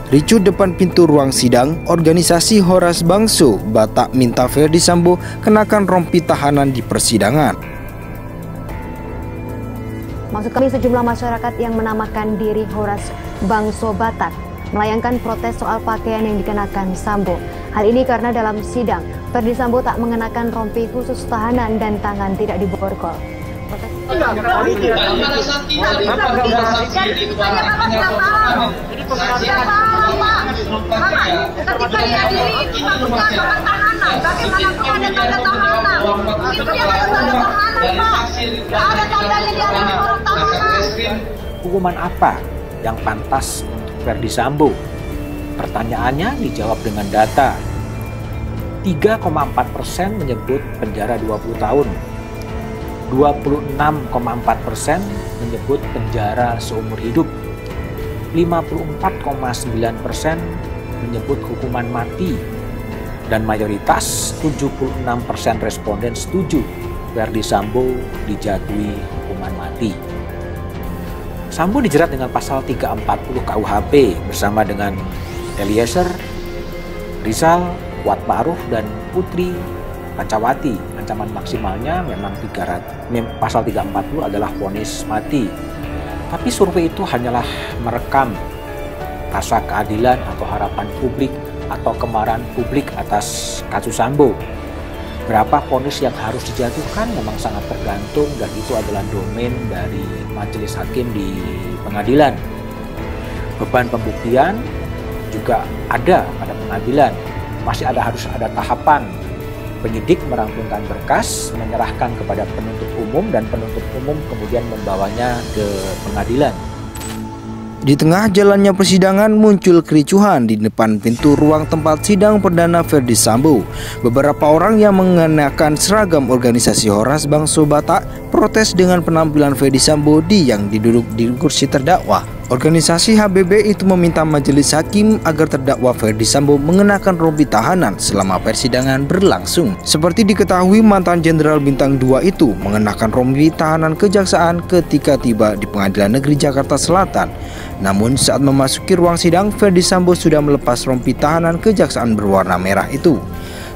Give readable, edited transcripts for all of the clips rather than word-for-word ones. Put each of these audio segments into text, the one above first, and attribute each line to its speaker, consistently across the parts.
Speaker 1: Ricuh depan pintu ruang sidang, organisasi Horas Bangso Batak minta Ferdi Sambo kenakan rompi tahanan di persidangan.
Speaker 2: Maksud kami, sejumlah masyarakat yang menamakan diri Horas Bangso Batak melayangkan protes soal pakaian yang dikenakan Sambo. Hal ini karena dalam sidang, Ferdi Sambo tak mengenakan rompi khusus tahanan dan tangan tidak diborgol.
Speaker 3: Hukuman apa yang pantas untuk Ferdi Sambo? Pertanyaannya dijawab dengan data. 3,4% menyebut penjara 20 tahun. 26,4% menyebut penjara seumur hidup. 54,9% menyebut hukuman mati. Dan mayoritas 76% responden setuju Ferdi Sambo dijatuhi hukuman mati. Sambo dijerat dengan pasal 340 KUHP bersama dengan Eliezer, Rizal, Kuat Ma'ruf, dan Putri Pancawati. Ancaman maksimalnya memang pasal 340 adalah vonis mati. Tapi survei itu hanyalah merekam rasa keadilan atau harapan publik atau kemarahan publik atas kasus Sambo. Berapa vonis yang harus dijatuhkan memang sangat tergantung, dan itu adalah domain dari majelis hakim di pengadilan. Beban pembuktian juga ada pada pengadilan. Harus ada tahapan. Penyidik merampungkan berkas, menyerahkan kepada penuntut umum, dan penuntut umum kemudian membawanya ke pengadilan.
Speaker 1: Di tengah jalannya persidangan muncul kericuhan di depan pintu ruang tempat sidang perdana Ferdi Sambo. Beberapa orang yang mengenakan seragam organisasi Horas Bangso Batak protes dengan penampilan Ferdi Sambo yang duduk di kursi terdakwa. Organisasi HBB itu meminta majelis hakim agar terdakwa Ferdi Sambo mengenakan rompi tahanan selama persidangan berlangsung. Seperti diketahui, mantan Jenderal Bintang 2 itu mengenakan rompi tahanan kejaksaan ketika tiba di Pengadilan Negeri Jakarta Selatan. Namun saat memasuki ruang sidang, Ferdi Sambo sudah melepas rompi tahanan kejaksaan berwarna merah itu.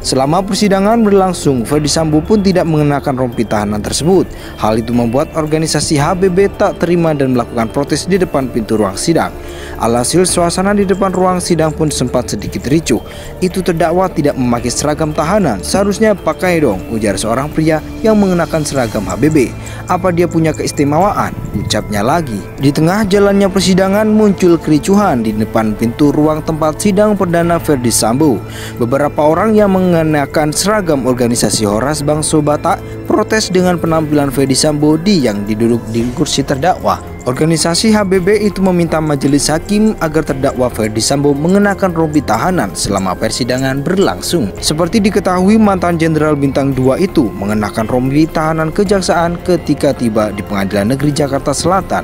Speaker 1: Selama persidangan berlangsung, Ferdi Sambo pun tidak mengenakan rompi tahanan tersebut. Hal itu membuat organisasi HBB tak terima dan melakukan protes di depan pintu ruang sidang. Alhasil, suasana di depan ruang sidang pun sempat sedikit ricuh. Itu terdakwa tidak memakai seragam tahanan, seharusnya pakai dong, ujar seorang pria yang mengenakan seragam HBB. Apa dia punya keistimewaan? Ucapnya lagi. Di tengah jalannya persidangan muncul kericuhan di depan pintu ruang tempat sidang perdana Ferdi Sambo. Beberapa orang yang mengenakan seragam organisasi Horas Bangso Batak protes dengan penampilan Ferdi Sambo yang duduk di kursi terdakwa. Organisasi HBB itu meminta majelis hakim agar terdakwa Ferdi Sambo mengenakan rompi tahanan selama persidangan berlangsung. Seperti diketahui, mantan Jenderal Bintang 2 itu mengenakan rompi tahanan kejaksaan ketika tiba di Pengadilan Negeri Jakarta Selatan.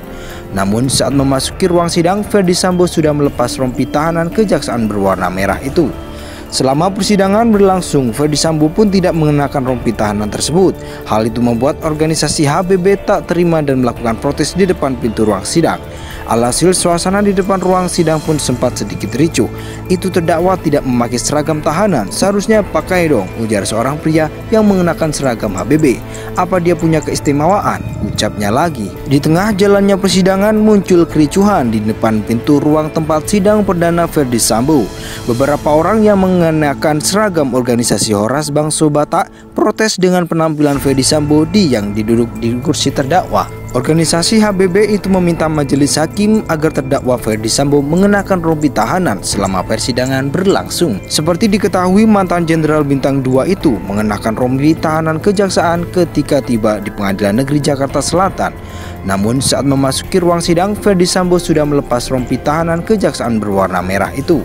Speaker 1: Namun saat memasuki ruang sidang, Ferdi Sambo sudah melepas rompi tahanan kejaksaan berwarna merah itu. Selama persidangan berlangsung, Ferdi Sambo pun tidak mengenakan rompi tahanan tersebut. Hal itu membuat organisasi HBB tak terima dan melakukan protes di depan pintu ruang sidang. Alhasil, suasana di depan ruang sidang pun sempat sedikit ricuh. Itu terdakwa tidak memakai seragam tahanan, seharusnya pakai dong, ujar seorang pria yang mengenakan seragam HBB. Apa dia punya keistimewaan? Ucapnya lagi. Di tengah jalannya persidangan muncul kericuhan di depan pintu ruang tempat sidang perdana Ferdi Sambo. Beberapa orang yang mengenakan seragam organisasi Horas Bangso Batak protes dengan penampilan Ferdi Sambo yang duduk di kursi terdakwa. Organisasi HBB itu meminta majelis hakim agar terdakwa Ferdi Sambo mengenakan rompi tahanan selama persidangan berlangsung. Seperti diketahui, mantan Jenderal Bintang 2 itu mengenakan rompi tahanan kejaksaan ketika tiba di Pengadilan Negeri Jakarta Selatan. Namun saat memasuki ruang sidang, Ferdi Sambo sudah melepas rompi tahanan kejaksaan berwarna merah itu.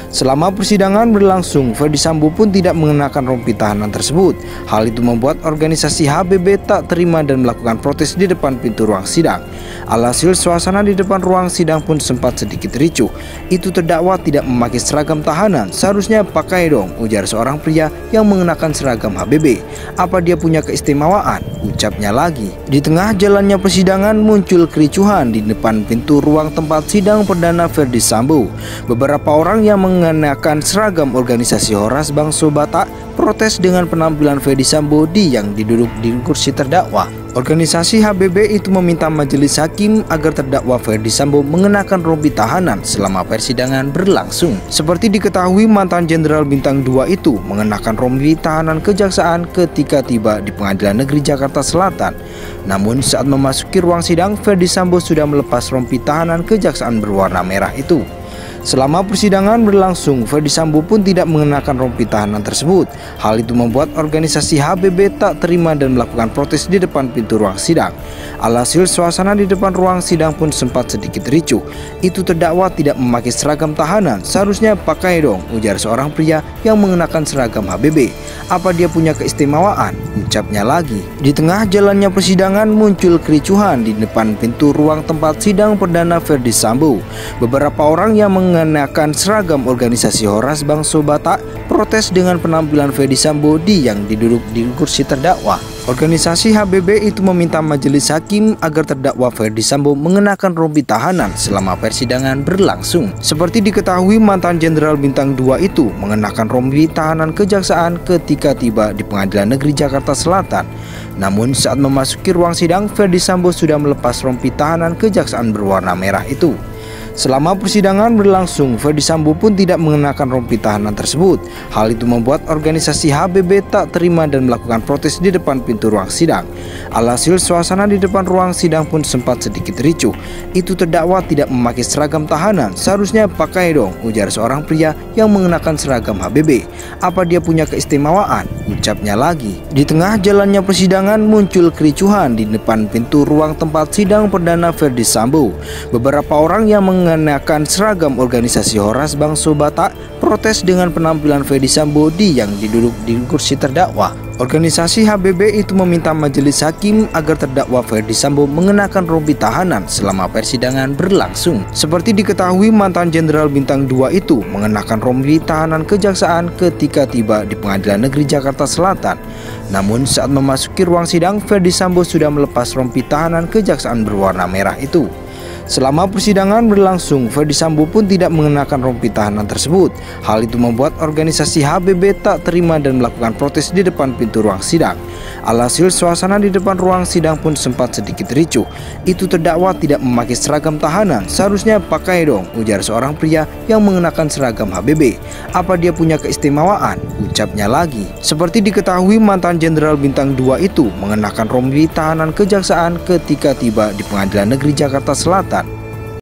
Speaker 1: Selama persidangan berlangsung, Ferdi Sambo pun tidak mengenakan rompi tahanan tersebut. Hal itu membuat organisasi HBB tak terima dan melakukan protes di depan pintu ruang sidang. Alhasil suasana di depan ruang sidang pun sempat sedikit ricuh. Itu terdakwa tidak memakai seragam tahanan, seharusnya pakai dong, ujar seorang pria yang mengenakan seragam HBB. Apa dia punya keistimewaan? Ucapnya lagi. Di tengah jalannya persidangan muncul kericuhan di depan pintu ruang tempat sidang perdana Ferdi Sambo. Beberapa orang yang mengenakan seragam organisasi Horas Bangso Batak protes dengan penampilan Ferdi Sambo yang duduk di kursi terdakwa. Organisasi HBB itu meminta majelis hakim agar terdakwa Ferdi Sambo mengenakan rompi tahanan selama persidangan berlangsung. Seperti diketahui, mantan Jenderal Bintang 2 itu mengenakan rompi tahanan kejaksaan ketika tiba di Pengadilan Negeri Jakarta Selatan. Namun saat memasuki ruang sidang, Ferdi Sambo sudah melepas rompi tahanan kejaksaan berwarna merah itu. Selama persidangan berlangsung, Ferdi Sambo pun tidak mengenakan rompi tahanan tersebut. Hal itu membuat organisasi HBB tak terima dan melakukan protes di depan pintu ruang sidang. Alhasil suasana di depan ruang sidang pun sempat sedikit ricuh. Itu terdakwa tidak memakai seragam tahanan, seharusnya pakai dong, ujar seorang pria yang mengenakan seragam HBB. Apa dia punya keistimewaan? Ucapnya lagi. Di tengah jalannya persidangan muncul kericuhan di depan pintu ruang tempat sidang perdana Ferdi Sambo. Beberapa orang yang mengenakan seragam organisasi Horas Bangso Batak protes dengan penampilan Ferdi Sambo yang duduk di kursi terdakwa. Organisasi HBB itu meminta majelis hakim agar terdakwa Ferdi Sambo mengenakan rompi tahanan selama persidangan berlangsung. Seperti diketahui, mantan Jenderal Bintang 2 itu mengenakan rompi tahanan kejaksaan ketika tiba di Pengadilan Negeri Jakarta Selatan. Namun saat memasuki ruang sidang, Ferdi Sambo sudah melepas rompi tahanan kejaksaan berwarna merah itu. Selama persidangan berlangsung, Ferdi Sambo pun tidak mengenakan rompi tahanan tersebut. Hal itu membuat organisasi HBB tak terima dan melakukan protes di depan pintu ruang sidang. Alhasil suasana di depan ruang sidang pun sempat sedikit ricuh. Itu terdakwa tidak memakai seragam tahanan, seharusnya pakai dong, ujar seorang pria yang mengenakan seragam HBB. Apa dia punya keistimewaan? Ucapnya lagi. Di tengah jalannya persidangan muncul kericuhan di depan pintu ruang tempat sidang perdana Ferdi Sambo. Beberapa orang yang mengenakan seragam organisasi Horas Bangso Batak protes dengan penampilan Ferdi Sambo yang duduk di kursi terdakwa. Organisasi HBB itu meminta majelis hakim agar terdakwa Ferdi Sambo mengenakan rompi tahanan selama persidangan berlangsung. Seperti diketahui, mantan Jenderal Bintang 2 itu mengenakan rompi tahanan kejaksaan ketika tiba di Pengadilan Negeri Jakarta Selatan. Namun saat memasuki ruang sidang, Ferdi Sambo sudah melepas rompi tahanan kejaksaan berwarna merah itu. Selama persidangan berlangsung, Ferdi Sambo pun tidak mengenakan rompi tahanan tersebut. Hal itu membuat organisasi HBB tak terima dan melakukan protes di depan pintu ruang sidang. Alhasil suasana di depan ruang sidang pun sempat sedikit ricuh. Itu terdakwa tidak memakai seragam tahanan, seharusnya pakai dong, ujar seorang pria yang mengenakan seragam HBB. Apa dia punya keistimewaan? Ucapnya lagi. Seperti diketahui, mantan Jenderal Bintang 2 itu mengenakan rompi tahanan kejaksaan ketika tiba di Pengadilan Negeri Jakarta Selatan.